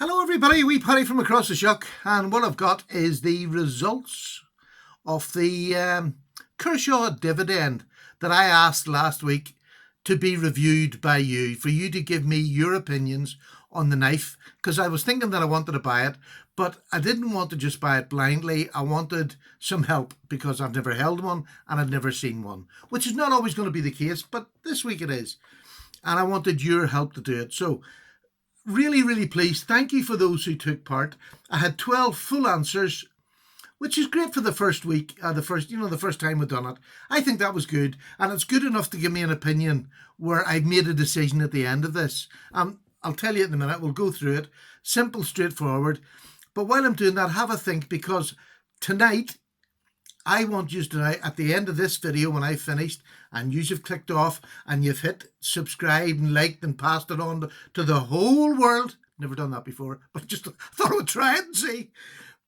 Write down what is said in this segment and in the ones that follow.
Hello everybody, wee Paddy from across the shuck, and what I've got is the results of the Kershaw Dividend that I asked last week to be reviewed by you, for you to give me your opinions on the knife, because I was thinking that I wanted to buy it, but I didn't want to just buy it blindly. I wanted some help because I've never held one and I've never seen one, which is not always going to be the case, but this week it is, and I wanted your help to do it. So really pleased. Thank you for those who took part. I had 12 full answers, which is great for the first week, the first time we've done it. I think that was good, and it's good enough to give me an opinion where I've made a decision at the end of this. I'll tell you in a minute. We'll go through it. Simple, straightforward. But while I'm doing that, have a think, because tonight I want you to, at the end of this video, when I've finished and you have clicked off and you've hit subscribe and liked and passed it on to the whole world, never done that before, but just thought I would try it and see.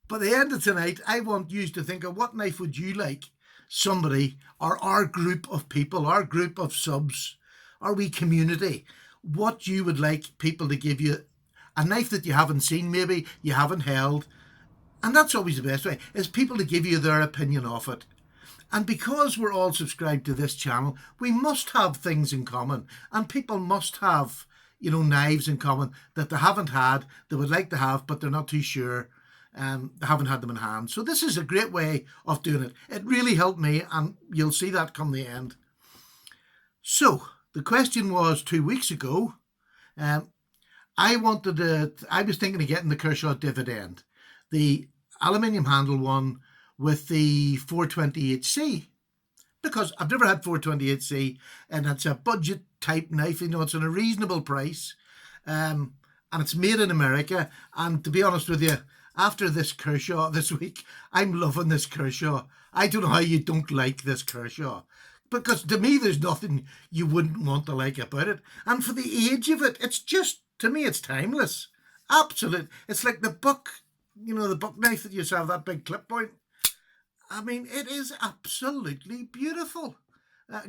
By the end of tonight, I want you to think of what knife would you like somebody, or our group of people, our group of subs, our wee community, what you would like people to give you, a knife that you haven't seen, maybe you haven't held. And that's always the best way, is people to give you their opinion of it. And because we're all subscribed to this channel, we must have things in common. And people must have, knives in common that they haven't had, they would like to have, but they're not too sure. They haven't had them in hand. So this is a great way of doing it. It really helped me, and you'll see that come the end. So the question was 2 weeks ago, I was thinking of getting the Kershaw Dividend, the aluminium handle one with the 420HC, because I've never had 420HC, and it's a budget type knife. It's at a reasonable price, and it's made in America. And to be honest with you, after this Kershaw this week, I'm loving this Kershaw. I don't know how you don't like this Kershaw, because to me there's nothing you wouldn't want to like about it. And for the age of it, it's just, to me, it's timeless. Absolute. It's like the buck, the buck knife that used to have that big clip point. I mean, it is absolutely beautiful.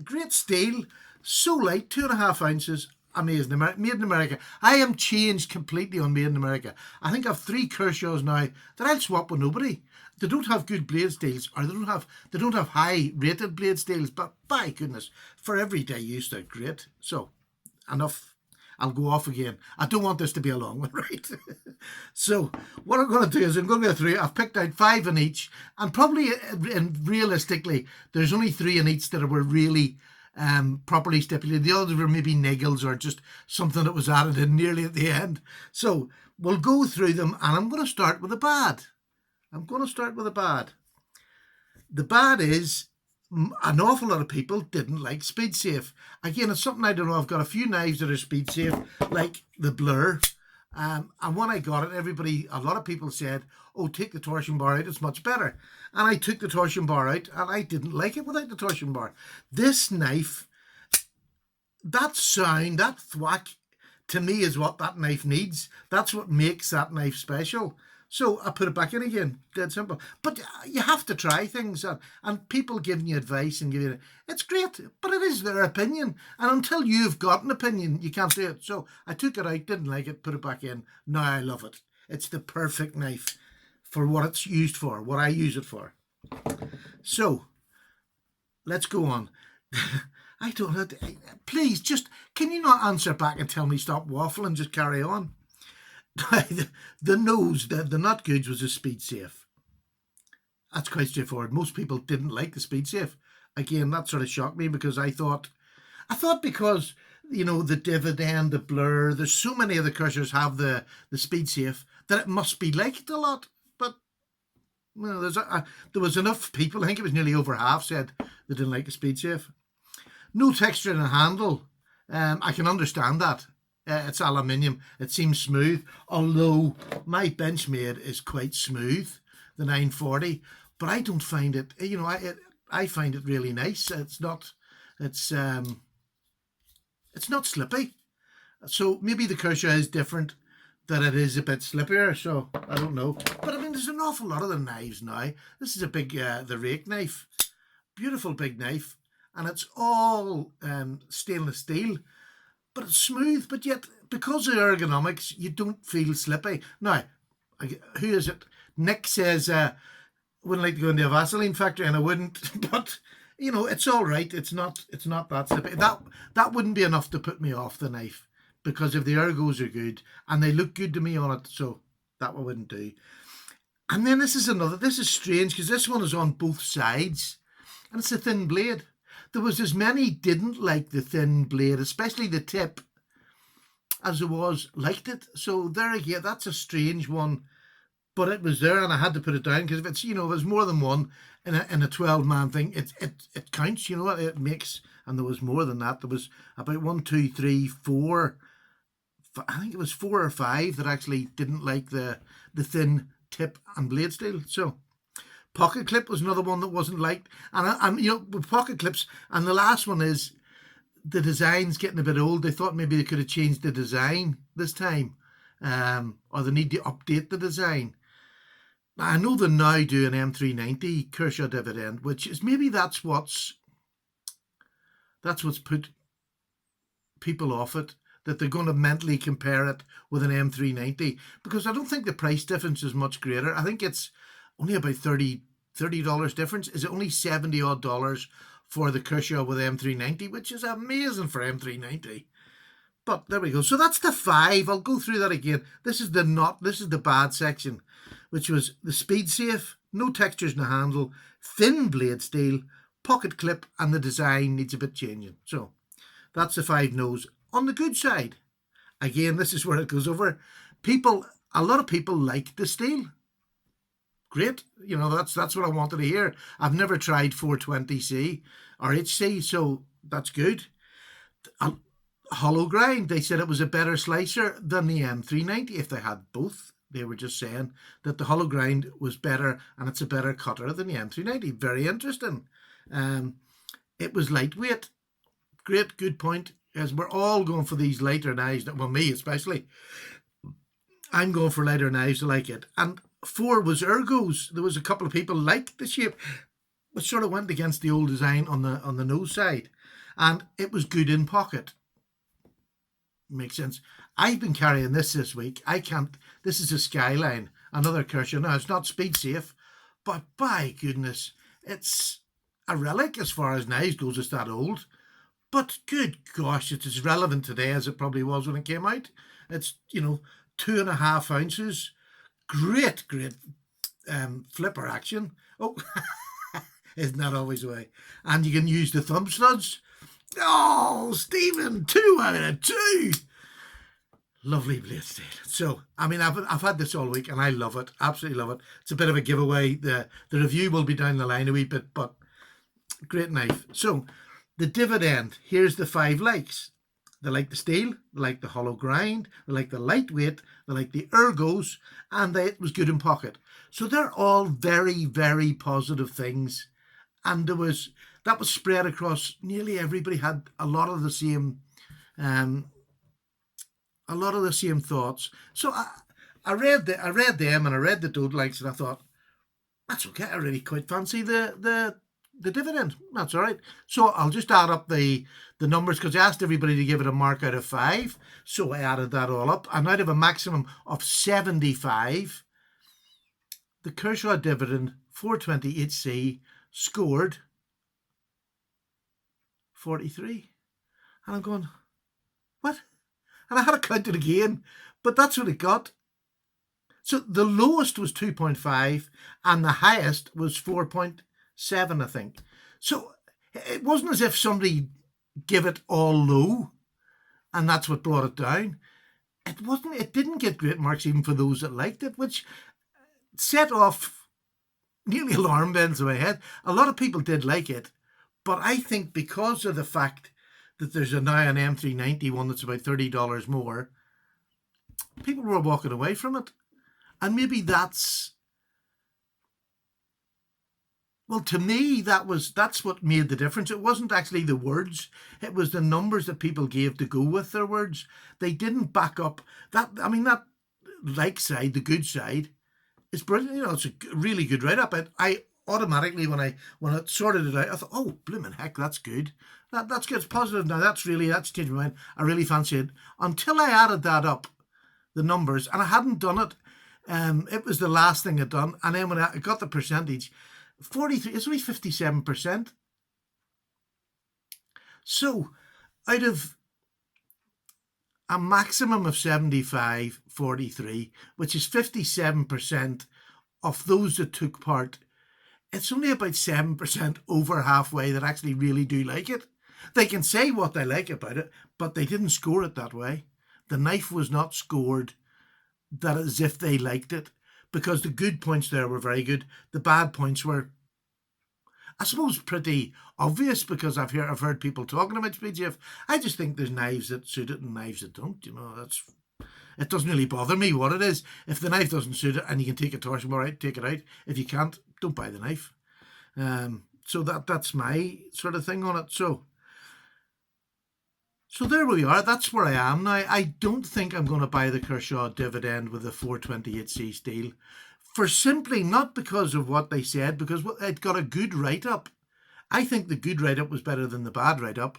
Great steel, so light, 2.5 ounces. Amazing. Made in America. I am changed completely on made in America. I think I've 3 Kershaws now that I'll swap with nobody. They don't have good blade steels, or they don't have high rated blade steels, but by goodness, for everyday use they're great. So enough. I'll go off again. I don't want this to be a long one, right? So what I'm going to do is I'm going to go through. I've picked out 5 in each, and probably, and realistically, there's only 3 in each that were really properly stipulated. The others were maybe niggles or just something that was added in nearly at the end. So we'll go through them, and I'm going to start with the bad. The bad is, an awful lot of people didn't like speed safe. Again, it's something I don't know. I've got a few knives that are speed safe, like the Blur. And when I got it, a lot of people said, oh, take the torsion bar out, it's much better. And I took the torsion bar out, and I didn't like it without the torsion bar. This knife, that sound, that thwack, to me is what that knife needs. That's what makes that knife special. So I put it back in again, dead simple. But you have to try things, and people giving you advice and giving you, it's great, but it is their opinion. And until you've got an opinion, you can't do it. So I took it out, didn't like it, put it back in. Now I love it. It's the perfect knife for what it's used for, what I use it for. So let's go on. I don't know. Please, can you not answer back and tell me stop waffling, just carry on? The nose, the not goods, was a speed safe. That's quite straightforward. Most people didn't like the speed safe. Again, that sort of shocked me, because I thought because the Dividend, the Blur, there's so many of the Kershaw's have the speed safe that it must be liked a lot. But there was enough people, I think it was nearly over half, said they didn't like the speed safe. No texture in the handle. I can understand that. It's aluminium. It seems smooth, although my Benchmade is quite smooth, the 940. But I don't find it. I find it really nice. It's not slippy. So maybe the Kershaw is different, that it is a bit slippier. So I don't know. But I mean, there's an awful lot of the knives now. This is a big the rake knife, beautiful big knife, and it's all stainless steel. But it's smooth, but because of ergonomics, you don't feel slippy. Now, who is it? Nick says, wouldn't like to go into a Vaseline factory, and I wouldn't, but it's all right. It's not that slippy. That wouldn't be enough to put me off the knife, because if the ergos are good and they look good to me on it, so that I wouldn't do. And then this is strange, because this one is on both sides, and it's a thin blade. There was as many didn't like the thin blade, especially the tip, as there was liked it. So there again, that's a strange one, but it was there, and I had to put it down, because if it's if there's more than one in a 12-man thing, it counts. It makes, and there was more than that. There was about 1, 2, 3, 4. I think it was 4 or 5 that actually didn't like the thin tip and blade steel. So pocket clip was another one that wasn't liked, and with pocket clips, and the last one is the design's getting a bit old. They thought maybe they could have changed the design this time, or they need to update the design. Now, I know they now do an M390 Kershaw Dividend, which is maybe that's what's put people off it, that they're going to mentally compare it with an M390, because I don't think the price difference is much greater. I think it's only about $30 difference. Is it only $70 odd for the Kershaw with M390, which is amazing for M390. But there we go. So that's the 5. I'll go through that again. This is the bad section, which was the speed safe, no textures in the handle, thin blade steel, pocket clip, and the design needs a bit changing. So that's the 5 no's. On the good side, again, this is where it goes over. A lot of people like the steel. Great. That's what I wanted to hear. I've never tried 420C or HC, so that's good. Hollow grind, they said it was a better slicer than the M390 if they had both. They were just saying that the hollow grind was better, and it's a better cutter than the M390. Very interesting. It was lightweight. Great, good point. As we're all going for these lighter knives, well, me especially. I'm going for lighter knives. I like it. And 4 was ergos. There was a couple of people liked the shape, but sort of went against the old design on the nose side, and it was good in pocket. Makes sense. I've been carrying this week. I can't. This is a Skyline, another Kershaw. Now, it's not speed safe, but by goodness, it's a relic as far as knives goes. It's that old, but good gosh, it's as relevant today as it probably was when it came out. It's 2.5 ounces. Great flipper action. Oh, isn't that always the way? And you can use the thumb studs. Oh, Stephen, 2 out of 2. Lovely blade steel. So, I've had this all week, and I love it. Absolutely love it. It's a bit of a giveaway. The review will be down the line a wee bit, but great knife. So, the Dividend. Here's the 5 likes. They like the steel, they like the hollow grind, they like the lightweight, they like the ergos, and it was good in pocket. So they're all very, very positive things. And that was spread across nearly everybody. Had a lot of the same thoughts. So I read them, and I read the Dode likes, and I thought, that's okay. I really quite fancy the Dividend. That's all right. So I'll just add up the numbers, because I asked everybody to give it a mark out of 5. So I added that all up, and out of a maximum of 75, the Kershaw Dividend 420HC scored 43. And I'm going, what? And I had to count it again, but that's what it got. So the lowest was 2.5, and the highest was 4.7, I think. So it wasn't as if somebody gave it all low, and that's what brought it down. It didn't get great marks even for those that liked it, which set off nearly alarm bells in my head. A lot of people did like it, but I think because of the fact that there's now an M390 one that's about $30 more, people were walking away from it. And maybe that's, well, to me, that's what made the difference. It wasn't actually the words. It was the numbers that people gave to go with their words. They didn't back up that. That like side, the good side, is brilliant. It's a really good write-up. I automatically, when I sorted it out, I thought, oh, blooming heck, that's good. That's good. It's positive now. That's changed my mind. I really fancy it. Until I added that up, the numbers, and I hadn't done it. It was the last thing I'd done. And then when I got the percentage, 43, it's only 57%. So out of a maximum of 75, 43, which is 57% of those that took part, it's only about 7% over halfway that actually really do like it. They can say what they like about it, but they didn't score it that way. The knife was not scored that as if they liked it, because the good points there were very good. The bad points were, I suppose, pretty obvious, because I've heard people talking about PGF. I just think there's knives that suit it and knives that don't. It doesn't really bother me what it is. If the knife doesn't suit it and you can take a torsion, all right, take it out. If you can't, don't buy the knife. So that's my sort of thing on it. So there we are. That's where I am now. I don't think I'm going to buy the Kershaw Dividend with the 428C steel, for simply not because of what they said, because it got a good write-up. I think the good write-up was better than the bad write-up,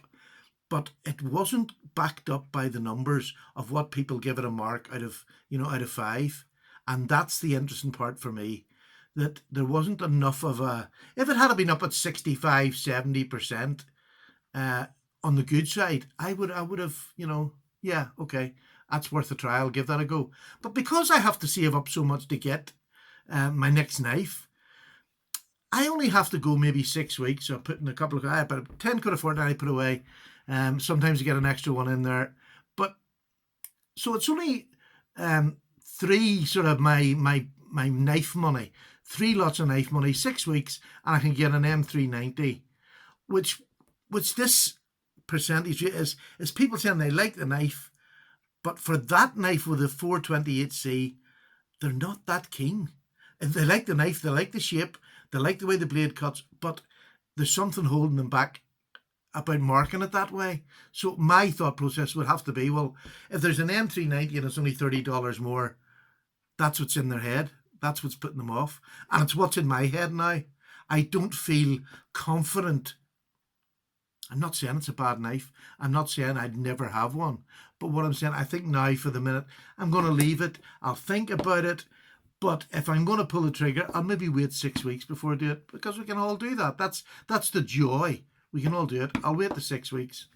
but it wasn't backed up by the numbers of what people give it a mark out of 5. And that's the interesting part for me, that there wasn't enough of a, if it had been up at 65, 70%, on the good side, I would have, yeah, okay, that's worth a try. I'll give that a go. But because I have to save up so much to get my next knife, I only have to go maybe 6 weeks or put in a couple of, about 10 quid a fortnight I put away. Sometimes you get an extra one in there. But so it's only 3 sort of my knife money, 3 lots of knife money, 6 weeks, and I can get an M390, which this percentage is people saying they like the knife, but for that knife with a 428C, they're not that keen. They like the knife, they like the shape, they like the way the blade cuts, but there's something holding them back about marking it that way. So my thought process would have to be, well, if there's an M390 and it's only $30 more, that's what's in their head. That's what's putting them off. And it's what's in my head now. I don't feel confident. I'm not saying it's a bad knife. I'm not saying I'd never have one. But what I'm saying, I think now for the minute, I'm going to leave it. I'll think about it. But if I'm going to pull the trigger, I'll maybe wait 6 weeks before I do it, because we can all do that. That's the joy. We can all do it. I'll wait the 6 weeks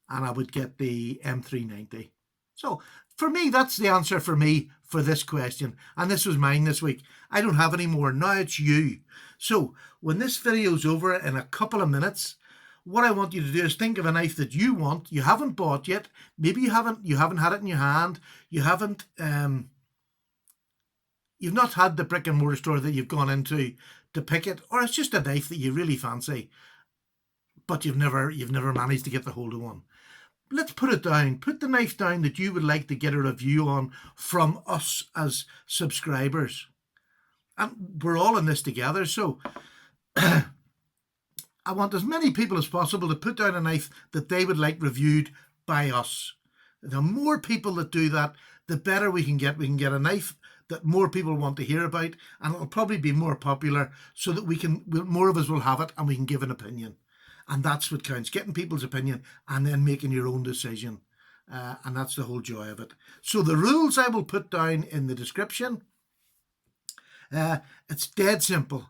and I would get the M390. So for me, that's the answer for me for this question. And this was mine this week. I don't have any more. Now it's you. So when this video's over in a couple of minutes, what I want you to do is think of a knife that you want, you haven't bought yet. Maybe you haven't had it in your hand. You haven't, you've not had the brick and mortar store that you've gone into to pick it, or it's just a knife that you really fancy, but you've never managed to get the hold of one. Let's put it down. Put the knife down that you would like to get a review on from us as subscribers. And we're all in this together, so I want as many people as possible to put down a knife that they would like reviewed by us. The more people that do that, the better we can get. We can get a knife that more people want to hear about, and it'll probably be more popular, so that more of us will have it and we can give an opinion. And that's what counts, getting people's opinion and then making your own decision. And that's the whole joy of it. So the rules I will put down in the description. It's dead simple.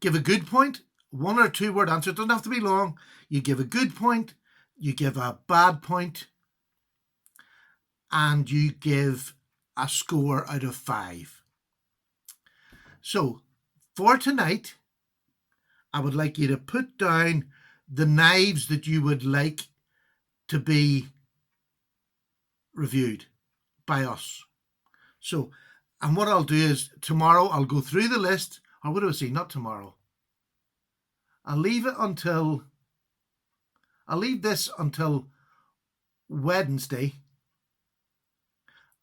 Give a good point, 1 or 2 word answer. It doesn't have to be long. You give a good point, you give a bad point, and you give a score out of 5. So for tonight, I would like you to put down the knives that you would like to be reviewed by us. So, and what I'll do is tomorrow I'll go through the list, or what do I say? Not tomorrow. I'll leave this until Wednesday,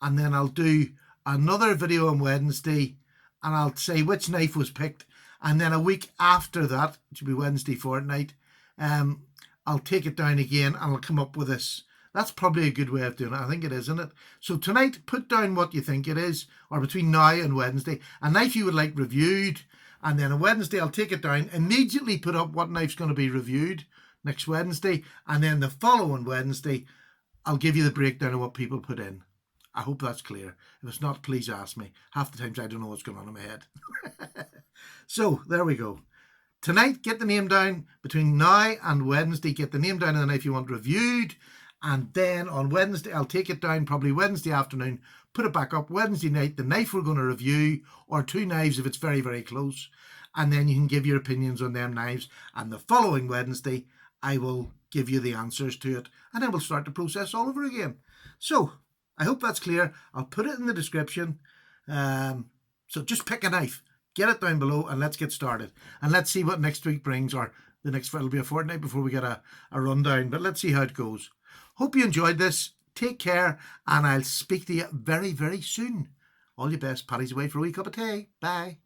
and then I'll do another video on Wednesday, and I'll say which knife was picked. And then a week after that, which will be Wednesday fortnight, I'll take it down again and I'll come up with this. That's probably a good way of doing it. I think it is, isn't it? So tonight, put down what you think it is, or between now and Wednesday, a knife you would like reviewed. And then on Wednesday, I'll take it down, immediately put up what knife's going to be reviewed. next Wednesday, and then the following Wednesday I'll give you the breakdown of what people put in. I hope that's clear. If it's not, please ask me. Half the times I don't know what's going on in my head. So there we go. Tonight, get the name down. Between now and Wednesday, get the name down of the knife you want reviewed. And then on Wednesday, I'll take it down probably Wednesday afternoon, put it back up Wednesday night, the knife we're going to review, or two knives if it's very, very close. And then you can give your opinions on them knives. And the following Wednesday, I will give you the answers to it. And then we'll start the process all over again. So I hope that's clear. I'll put it in the description. So just pick a knife. Get it down below and let's get started. And let's see what next week brings, or the next, it'll be a fortnight before we get a rundown, but let's see how it goes. Hope you enjoyed this. Take care, and I'll speak to you very, very soon. All your best. Paddy's away for a wee cup of tea. Bye.